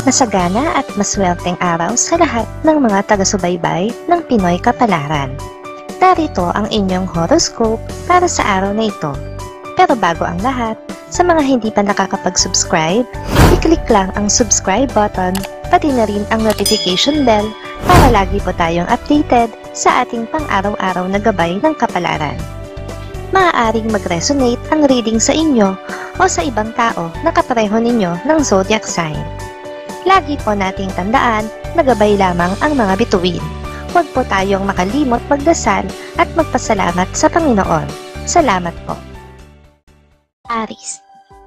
Masagana at maswerteng araw sa lahat ng mga taga-subaybay ng Pinoy Kapalaran. Narito ang inyong horoscope para sa araw na ito. Pero bago ang lahat, sa mga hindi pa nakakapag-subscribe, i-click lang ang subscribe button, pati na rin ang notification bell para lagi po tayong updated sa ating pang-araw-araw na gabay ng kapalaran. Maaaring mag-resonate ang reading sa inyo o sa ibang tao na kapareho ninyo ng zodiac sign. Lagi po nating tandaan na gabay lamang ang mga bituin. Huwag po tayong makalimot magdasal at magpasalamat sa Panginoon. Salamat po. Aries,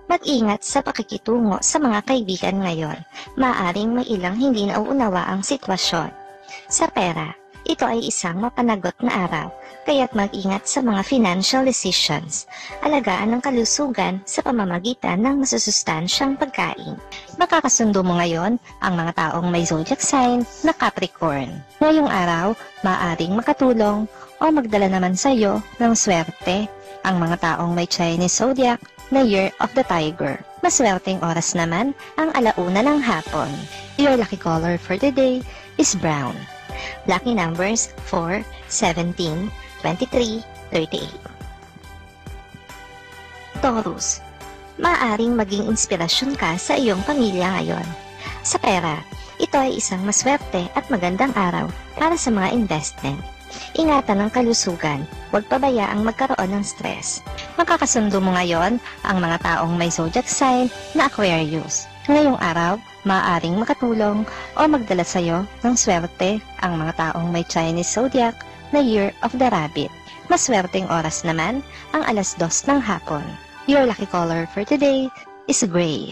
mag-ingat sa pakikitungo sa mga kaibigan ngayon. Maaaring may ilang hindi nauunawa ang sitwasyon. Sa pera, ito ay isang mapanagot na araw, kaya't mag-ingat sa mga financial decisions. Alagaan ang kalusugan sa pamamagitan ng masusustansyang pagkain. Makakasundo mo ngayon ang mga taong may zodiac sign na Capricorn. Ngayong araw, maaaring makatulong o magdala naman sa iyo ng swerte ang mga taong may Chinese zodiac na Year of the Tiger. Maswerteng oras naman ang 1:00 ng hapon. Your lucky color for today is brown. Lucky numbers 4, 17, 23, 38. Taurus, maaaring maging inspirasyon ka sa iyong pamilya ngayon. Sa pera, ito ay isang maswerte at magandang araw para sa mga investment. Ingatan ang kalusugan, huwag pabayaang magkaroon ng stress. Makakasundo mo ngayon ang mga taong may zodiac sign na Aquarius. Ngayong araw, maaaring makatulong o magdala sa iyo ng swerte ang mga taong may Chinese zodiac na Year of the Rabbit. Maswerteng oras naman ang 2:00 ng hapon. Your lucky color for today is gray.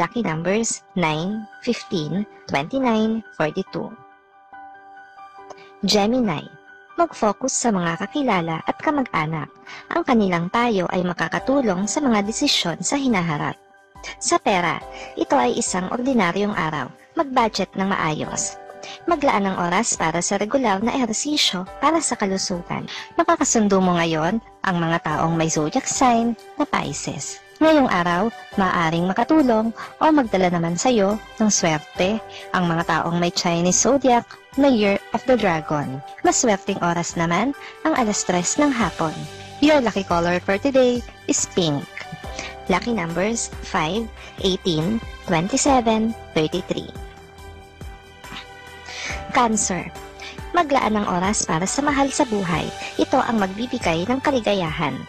Lucky numbers 9, 15, 29, 42. Gemini, mag-focus sa mga kakilala at kamag-anak. Ang kanilang payo ay makakatulong sa mga desisyon sa hinaharap. Sa pera, ito ay isang ordinaryong araw. Mag-budget ng maayos. Maglaan ng oras para sa regular na ehersisyo para sa kalusugan. Makakasundo mo ngayon ang mga taong may zodiac sign na Pisces. Ngayong araw, maaaring makatulong o magdala naman sa iyo ng swerte ang mga taong may Chinese zodiac na Year of the Dragon. Maswerteng oras naman ang 3:00 ng hapon. Your lucky color for today is pink. Lucky numbers 5, 18, 27, 33. Cancer, maglaan ng oras para sa mahal sa buhay. Ito ang magbibigay ng kaligayahan.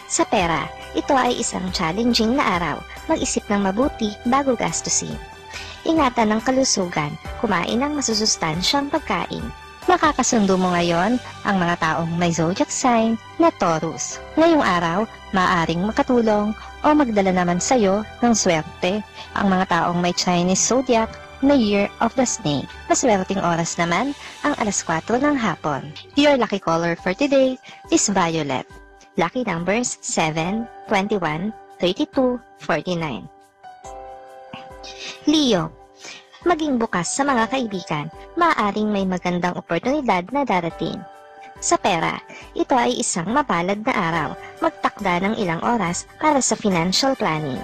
Sa pera, ito ay isang challenging na araw. Mag-isip ng mabuti bago gastusin. Ingatan ng kalusugan, kumain ng masusustansyang pagkain. Makakasundo mo ngayon ang mga taong may zodiac sign na Taurus. Ngayong araw, maaaring makatulong o magdala naman sa iyo ng swerte ang mga taong may Chinese zodiac na Year of the Snake. Maswerteng oras naman ang 4:00 ng hapon. Your lucky color for today is violet. Lucky numbers 7, 21, 32, 49. Leo, maging bukas sa mga kaibigan, maaaring may magandang oportunidad na darating. Sa pera, ito ay isang mapalad na araw. Magtakda ng ilang oras para sa financial planning.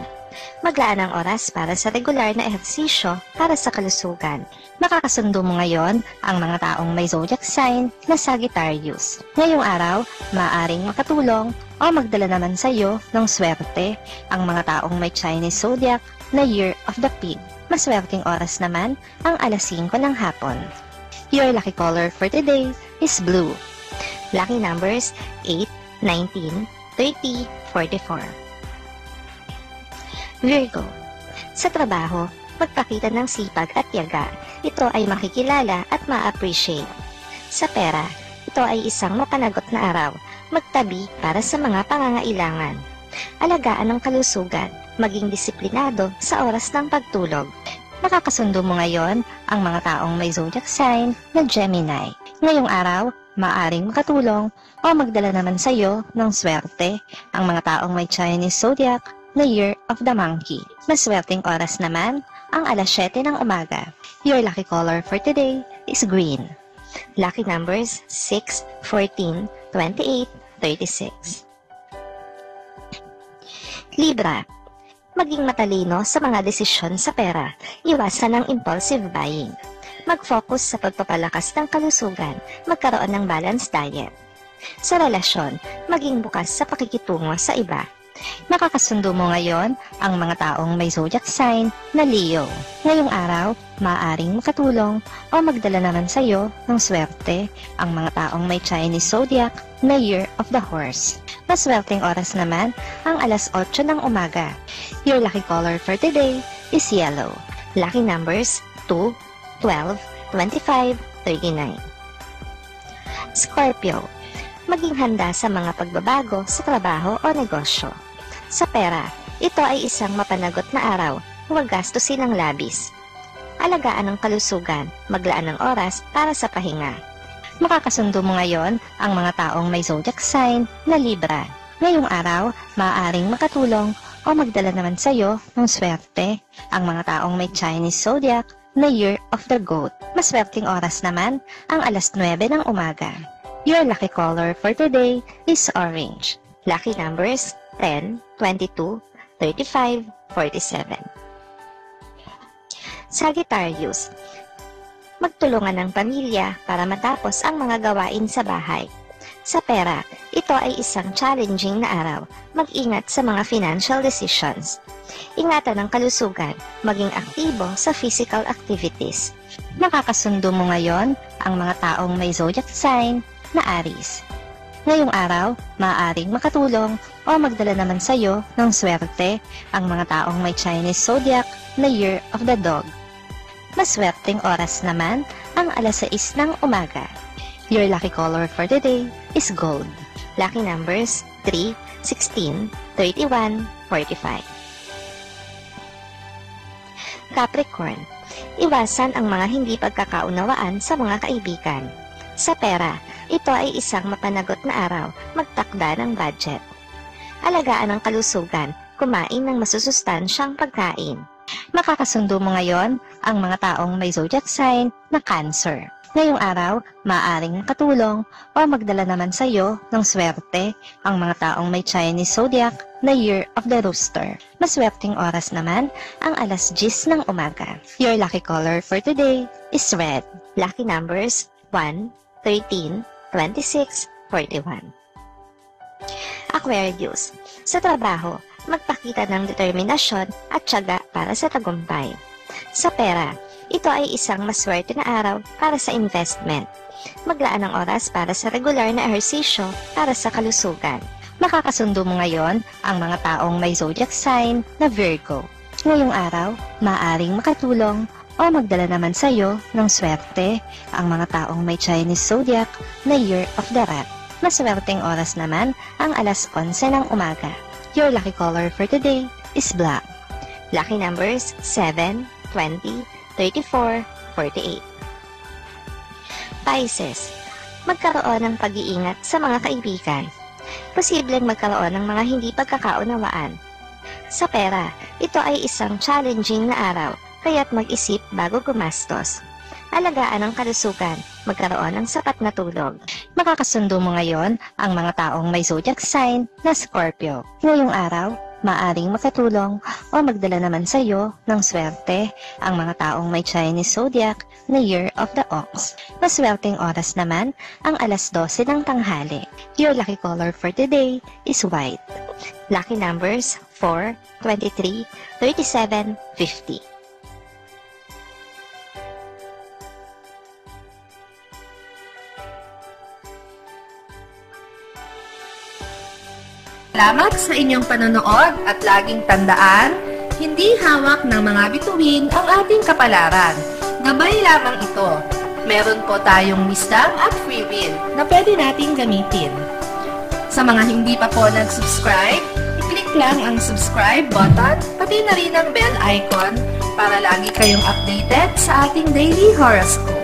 Maglaan ng oras para sa regular na ehersisyo para sa kalusugan. Makakasundo mo ngayon ang mga taong may zodiac sign na Sagittarius. Ngayong araw, maaaring makatulong o magdala naman sa iyo ng swerte ang mga taong may Chinese zodiac na Year of the Pig. Maswerteng oras naman ang 5:00 ng hapon. Your lucky color for today is blue. Lucky numbers 8, 19, 30, 44. Virgo, sa trabaho, magpakita ng sipag at tiyaga. Ito ay makikilala at ma-appreciate. Sa pera, ito ay isang mapanagot na araw. Magtabi para sa mga pangangailangan. Alagaan ang kalusugan, maging disiplinado sa oras ng pagtulog. Makakasundo mo ngayon ang mga taong may zodiac sign na Gemini. Ngayong araw, maaaring makatulong o magdala naman sa iyo ng swerte ang mga taong may Chinese zodiac na Year of the Monkey. Maswerteng oras naman ang 7:00 ng umaga. Your lucky color for today is green. Lucky numbers 6, 14, 28, 36. Libra, Maging matalino sa mga desisyon sa pera. Iwasan ang impulsive buying. Mag-focus sa pagpapalakas ng kalusugan. Magkaroon ng balanced diet. Sa relasyon, maging bukas sa pakikitungo sa iba. Makakasundo mo ngayon ang mga taong may zodiac sign na Leo. Ngayong araw, maaaring makatulong o magdala naman sa iyo ng swerte ang mga taong may Chinese zodiac na Year of the Horse. Maswerteng oras naman ang alas 8 ng umaga. Your lucky color for today is yellow. Lucky numbers 2, 12, 25, 39. Scorpio, maging handa sa mga pagbabago sa trabaho o negosyo. Sa pera, ito ay isang mapanagot na araw, huwag gastusin ng labis. Alagaan ang kalusugan, maglaan ng oras para sa pahinga. Makakasundo mo ngayon ang mga taong may zodiac sign na Libra. Ngayong araw, maaaring makatulong o magdala naman sa iyo ng swerte ang mga taong may Chinese zodiac na Year of the Goat. Maswerteng oras naman ang alas 9 ng umaga. Your lucky color for today is orange. Lucky numbers 10, 22, 35, 47. Sagittarius, magtulungan ng pamilya para matapos ang mga gawain sa bahay. Sa pera, ito ay isang challenging na araw. Mag-ingat sa mga financial decisions. Ingatan ang kalusugan, maging aktibo sa physical activities. Makakasundo mo ngayon ang mga taong may zodiac sign na Aries. Ngayong araw, maaaring makatulong o magdala naman sa iyo ng swerte ang mga taong may Chinese zodiac na Year of the Dog. Maswerteng oras naman ang alas 6 ng umaga. Your lucky color for today is gold. Lucky numbers 3, 16, 31, 45. Capricorn, iwasan ang mga hindi pagkakaunawaan sa mga kaibigan. Sa pera, ito ay isang mapanagot na araw, magtakda ng budget. Alagaan ang kalusugan, kumain ng masusustansyang pagkain. Makakasundo mo ngayon ang mga taong may zodiac sign na Cancer. Ngayong araw, maaaring makatulong o magdala naman sa iyo ng swerte ang mga taong may Chinese zodiac na Year of the Rooster. Maswerteng oras naman ang alas 10 ng umaga. Your lucky color for today is red. Lucky numbers 1, 13, 26, 41. Aquarius, sa trabaho, magpakita ng determinasyon at tiyaga para sa tagumpay. Sa pera, ito ay isang maswerte na araw para sa investment. Maglaan ng oras para sa regular na ehersisyo para sa kalusugan. Makakasundo mo ngayon ang mga taong may zodiac sign na Virgo. Ngayong araw, maaaring makatulong o magdala naman sa iyo ng swerte ang mga taong may Chinese zodiac na Year of the Rat. Maswerteng oras naman ang alas 11 ng umaga. Your lucky color for today is black. Lucky numbers 7, 20, 34, 48. Pisces, magkaroon ng pag-iingat sa mga kaibigan. Posibleng magkaroon ng mga hindi pagkakaunawaan. Sa pera, ito ay isang challenging na araw, kaya't mag-isip bago gumastos. Alagaan ang kalusugan, magkaroon ng sapat na tulog. Makakasundo mo ngayon ang mga taong may zodiac sign na Scorpio. Ngayong araw, maaring makatulong o magdala naman sa iyo ng swerte ang mga taong may Chinese zodiac na Year of the Ox. Maswerteng oras naman ang alas 12 ng tanghali. Your lucky color for today is white. Lucky numbers 4, 23, 37, 50. Salamat sa inyong panonood at laging tandaan, hindi hawak ng mga bituin ang ating kapalaran. Gabay lamang ito. Meron po tayong wisdom at free will na pwede nating gamitin. Sa mga hindi pa po nag-subscribe, i-click lang ang subscribe button, pati na rin ang bell icon para lagi kayong updated sa ating daily horoscope.